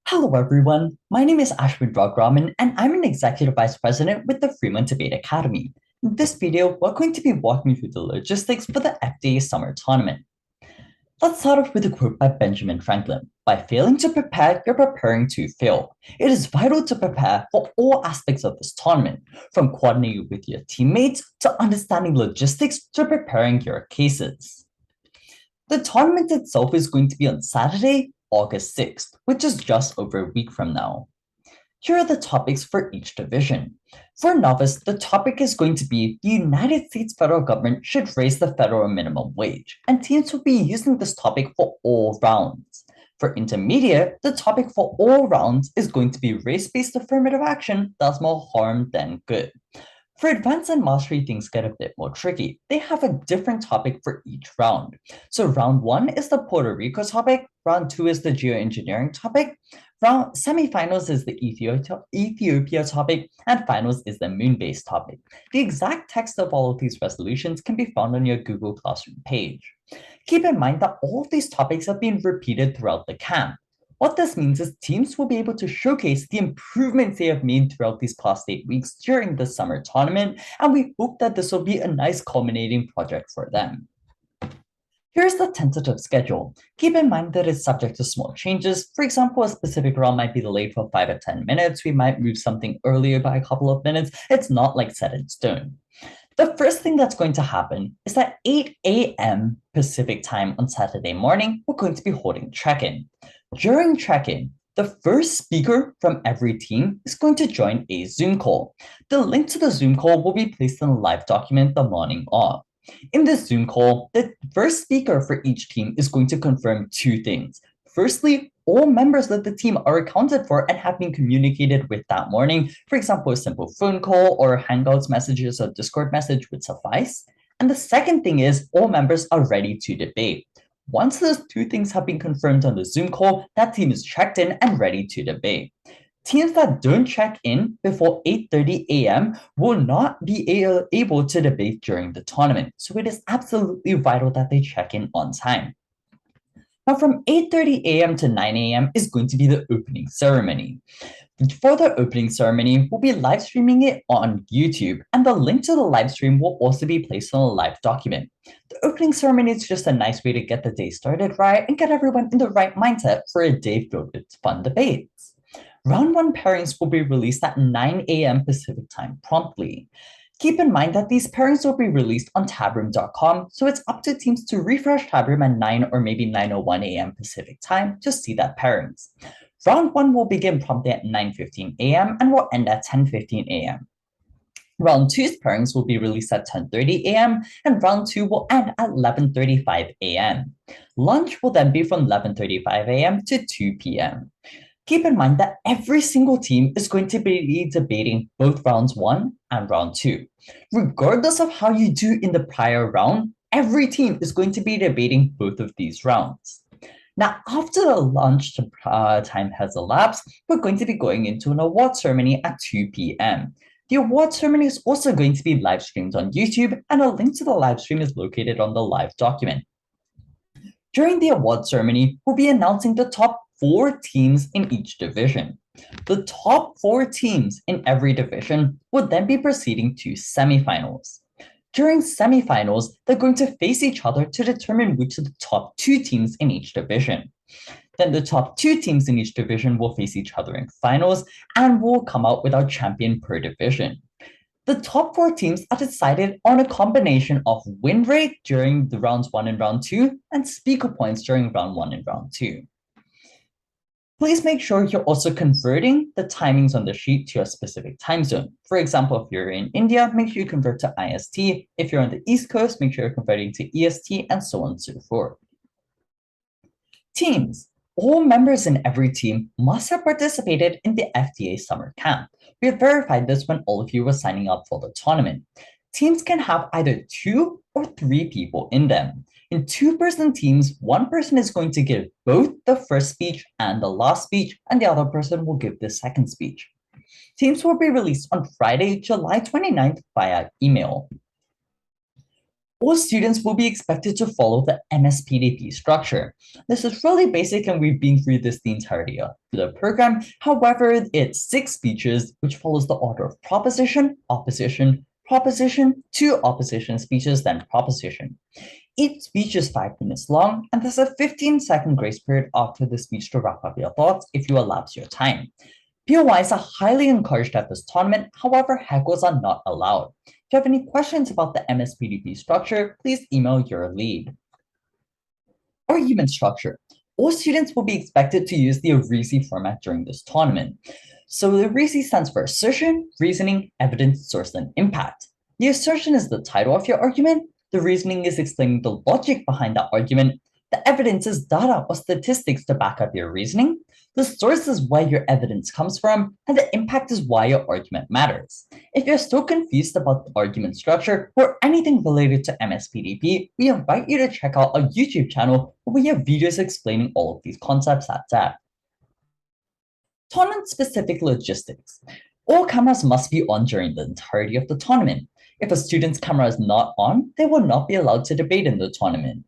Hello, everyone. My name is Ashwin Raghraman, and I'm an Executive Vice President with the Fremont Debate Academy. In this video, we're going to be walking through the logistics for the FDA Summer Tournament. Let's start off with a quote by Benjamin Franklin. By failing to prepare, you're preparing to fail. It is vital to prepare for all aspects of this tournament, from coordinating with your teammates to understanding logistics to preparing your cases. The tournament itself is going to be on Saturday, August 6th, which is just over a week from now. Here are the topics for each division. For novice, the topic is going to be the United States federal government should raise the federal minimum wage, and teams will be using this topic for all rounds. For intermediate, the topic for all rounds is going to be race-based affirmative action does more harm than good. For advanced and mastery, things get a bit more tricky. They have a different topic for each round. So round one is the Puerto Rico topic, round two is the geoengineering topic, round semifinals is the Ethiopia topic, and finals is the moon-based topic. The exact text of all of these resolutions can be found on your Google Classroom page. Keep in mind that all of these topics have been repeated throughout the camp. What this means is teams will be able to showcase the improvements they have made throughout these past 8 weeks during the summer tournament, and we hope that this will be a nice culminating project for them. Here's the tentative schedule. Keep in mind that it's subject to small changes. For example, a specific round might be delayed for 5 or 10 minutes. We might move something earlier by a couple of minutes. It's not like set in stone. The first thing that's going to happen is that 8 a.m. Pacific time on Saturday morning, we're going to be holding check-in. During check-in, the first speaker from every team is going to join a Zoom call. The link to the Zoom call will be placed in the live document the morning of. In this Zoom call, the first speaker for each team is going to confirm two things. Firstly, all members of the team are accounted for and have been communicated with that morning. For example, a simple phone call or Hangouts messages or Discord message would suffice. And the second thing is all members are ready to debate. Once those two things have been confirmed on the Zoom call, that team is checked in and ready to debate. Teams that don't check in before 8:30 a.m. will not be able to debate during the tournament, so it is absolutely vital that they check in on time. Now, from 8:30 a.m. to 9 a.m. is going to be the opening ceremony. For the opening ceremony, we'll be live streaming it on YouTube, and the link to the live stream will also be placed on a live document. The opening ceremony is just a nice way to get the day started right and get everyone in the right mindset for a day filled with fun debates. Round one pairings will be released at 9 a.m. Pacific time promptly. Keep in mind that these pairings will be released on tabroom.com, so it's up to teams to refresh Tabroom at 9 or maybe 9:01 a.m. Pacific time to see that pairings. Round one will begin promptly at 9:15 a.m. and will end at 10:15 a.m. Round two's pairings will be released at 10:30 a.m. and round two will end at 11:35 a.m. Lunch will then be from 11:35 a.m. to 2 p.m. Keep in mind that every single team is going to be debating both rounds one and round two. Regardless of how you do in the prior round, every team is going to be debating both of these rounds. Now, after the lunch time has elapsed, we're going to be going into an award ceremony at 2 p.m. The award ceremony is also going to be live streamed on YouTube, and a link to the live stream is located on the live document. During the award ceremony, we'll be announcing the top 4 teams in each division. The top 4 teams in every division will then be proceeding to semifinals. During semifinals, they're going to face each other to determine which of the top 2 teams in each division. Then the top 2 teams in each division will face each other in finals and will come out with our champion per division. The top 4 teams are decided on a combination of win rate during the rounds 1 and round 2 and speaker points during round 1 and round 2. Please make sure you're also converting the timings on the sheet to a specific time zone. For example, if you're in India, make sure you convert to IST. If you're on the East Coast, make sure you're converting to EST, and so on and so forth. Teams. All members in every team must have participated in the FDA summer camp. We have verified this when all of you were signing up for the tournament. Teams can have either 2 or 3 people in them. In 2-person teams, one person is going to give both the first speech and the last speech, and the other person will give the second speech. Teams will be released on Friday, July 29th via email. All students will be expected to follow the MSPDP structure. This is really basic and we've been through this the entirety of the program. However, it's 6 speeches, which follows the order of proposition, opposition, proposition, 2 opposition speeches, then proposition. Each speech is 5 minutes long, and there's a 15-second grace period after the speech to wrap up your thoughts if you elapse your time. POIs are highly encouraged at this tournament, however, heckles are not allowed. If you have any questions about the MSPDP structure, please email your lead. Argument structure. All students will be expected to use the REASY format during this tournament. So the REASY stands for assertion, reasoning, evidence, source, and impact. The assertion is the title of your argument. The reasoning is explaining the logic behind that argument. The evidence is data or statistics to back up your reasoning. The source is where your evidence comes from, and the impact is why your argument matters. If you're still confused about the argument structure or anything related to MSPDP, we invite you to check out our YouTube channel where we have videos explaining all of these concepts at depth. Tournament-specific logistics. All cameras must be on during the entirety of the tournament. If a student's camera is not on, they will not be allowed to debate in the tournament.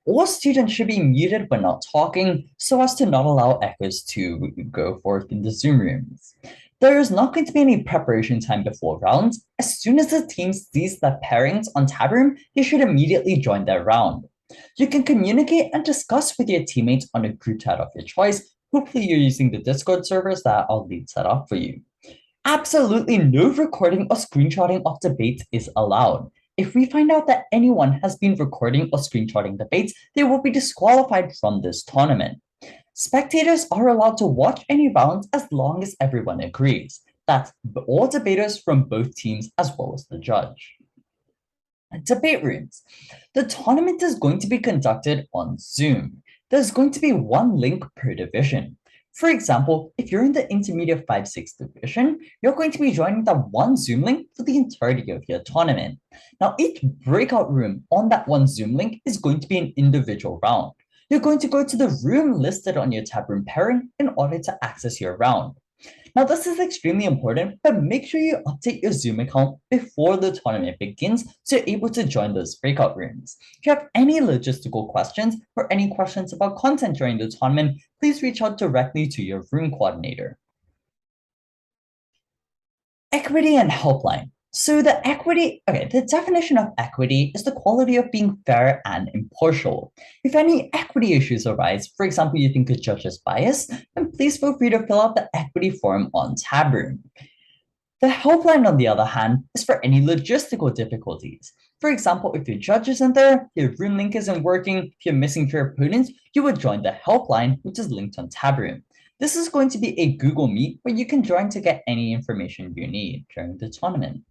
All students should be muted when not talking so as to not allow echoes to go forth in the Zoom rooms. There is not going to be any preparation time before rounds. As soon as the team sees the pairings on tab room, they should immediately join their round. You can communicate and discuss with your teammates on a group chat of your choice. Hopefully you're using the Discord servers that our lead set up for you. Absolutely no recording or screenshotting of debates is allowed. If we find out that anyone has been recording or screenshotting debates, they will be disqualified from this tournament. Spectators are allowed to watch any rounds as long as everyone agrees. That's all debaters from both teams as well as the judge. Debate rooms. The tournament is going to be conducted on Zoom. There's going to be one link per division. For example, if you're in the intermediate 5-6 division, you're going to be joining that one Zoom link for the entirety of your tournament. Now, each breakout room on that one Zoom link is going to be an individual round. You're going to go to the room listed on your tab room pairing in order to access your round. Now, this is extremely important, but make sure you update your Zoom account before the tournament begins so you're able to join those breakout rooms. If you have any logistical questions or any questions about content during the tournament, please reach out directly to your room coordinator. Equity and helpline. So the definition of equity is the quality of being fair and impartial. If any equity issues arise, for example, you think a judge is biased, then please feel free to fill out the equity form on tab room. The helpline, on the other hand, is for any logistical difficulties. For example, if your judge isn't there, your room link isn't working, if you're missing your opponents, you would join the helpline, which is linked on tab room. This is going to be a Google Meet where you can join to get any information you need during the tournament.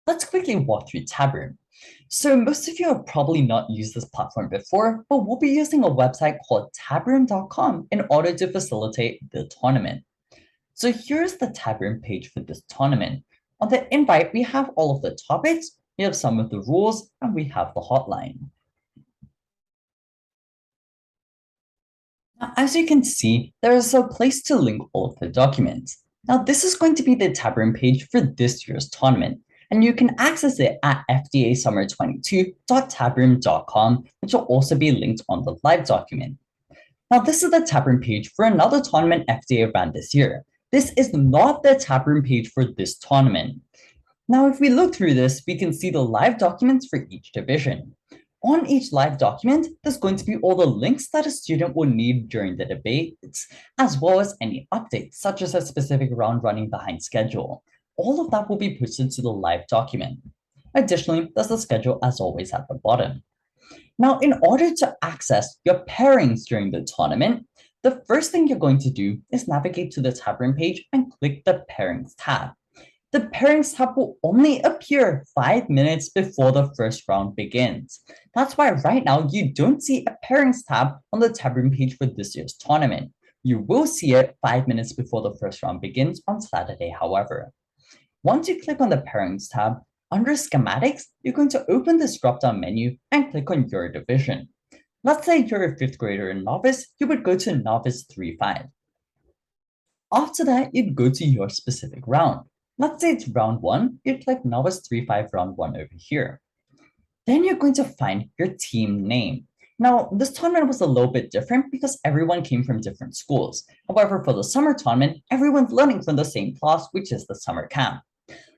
Let's quickly walk through tab room. So most of you have probably not used this platform before, but we'll be using a website called tabroom.com in order to facilitate the tournament. So here's the tab room page for this tournament. On the invite, we have all of the topics, we have some of the rules, and we have the hotline. Now, as you can see, there is a place to link all of the documents. Now, this is going to be the tab room page for this year's tournament, and you can access it at fdasummer22.tabroom.com, which will also be linked on the live document. Now, this is the tab room page for another tournament FDA ran this year. This is not the tab room page for this tournament. Now, if we look through this, we can see the live documents for each division. On each live document, there's going to be all the links that a student will need during the debates, as well as any updates, such as a specific round running behind schedule. All of that will be posted to the live document. Additionally, there's the schedule as always at the bottom. Now, in order to access your pairings during the tournament, the first thing you're going to do is navigate to the tab room page and click the Pairings tab. The Pairings tab will only appear 5 minutes before the first round begins. That's why right now you don't see a Pairings tab on the tab room page for this year's tournament. You will see it 5 minutes before the first round begins on Saturday, however. Once you click on the Pairings tab, under Schematics, you're going to open this drop-down menu and click on your division. Let's say you're a 5th grader in Novice, you would go to Novice 3-5. After that, you'd go to your specific round. Let's say it's round 1, you'd click Novice 3-5 round 1 over here. Then you're going to find your team name. Now, this tournament was a little bit different because everyone came from different schools. However, for the summer tournament, everyone's learning from the same class, which is the summer camp.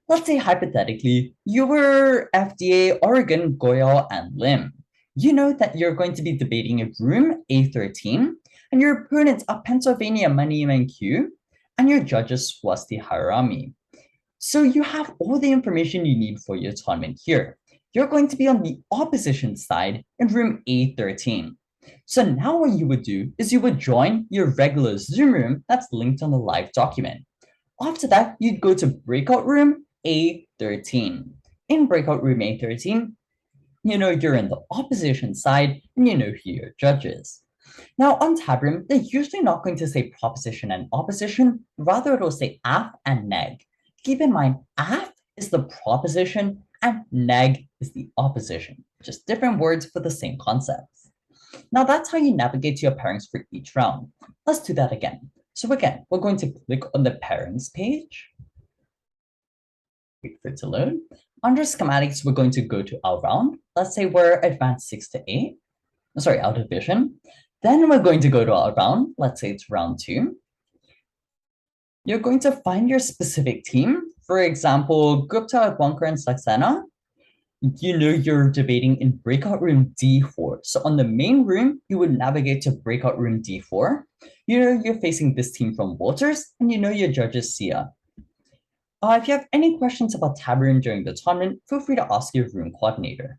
Let's say hypothetically, you were FDA, Oregon, Goyal, and Lim. You know that you're going to be debating in room A13, and your opponents are Pennsylvania Mani and Q, and your judges Swasti Harami. So you have all the information you need for your tournament here. You're going to be on the opposition side in room A13. So now what you would do is you would join your regular Zoom room that's linked on the live document. After that, you'd go to breakout room A13. In breakout room A13, you know you're in the opposition side and you know who your judge is. Now on tab room, they're usually not going to say proposition and opposition, rather it'll say AF and neg. Keep in mind, AF is the proposition and neg is the opposition, just different words for the same concepts. Now that's how you navigate to your pairings for each round. Let's do that again. So again, we're going to click on the pairings page. Wait for it to load. Under schematics, we're going to go to our round. Let's say we're advanced 6 to 8. Sorry, our division. Then we're going to go to our round. Let's say it's round 2. You're going to find your specific team. For example, Gupta, Adwankar, and Saxena. You know you're debating in breakout room D4. So on the main room, you would navigate to breakout room D4. You know you're facing this team from Waters, and you know your judge is Sia. If you have any questions about tab room during the tournament, feel free to ask your room coordinator.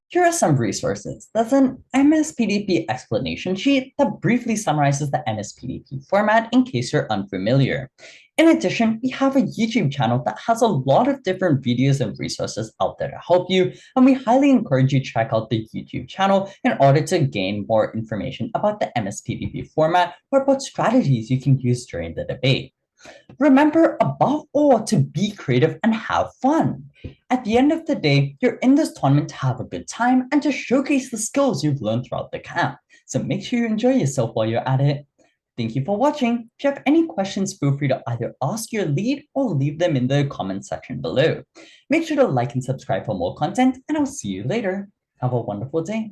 Here are some resources. There's an MSPDP explanation sheet that briefly summarizes the MSPDP format in case you're unfamiliar. In addition, we have a YouTube channel that has a lot of different videos and resources out there to help you, and we highly encourage you to check out the YouTube channel in order to gain more information about the MSPDP format or about strategies you can use during the debate. Remember, above all, to be creative and have fun. At the end of the day, you're in this tournament to have a good time and to showcase the skills you've learned throughout the camp. So make sure you enjoy yourself while you're at it. Thank you for watching. If you have any questions, feel free to either ask your lead or leave them in the comment section below. Make sure to like and subscribe for more content, and I'll see you later. Have a wonderful day.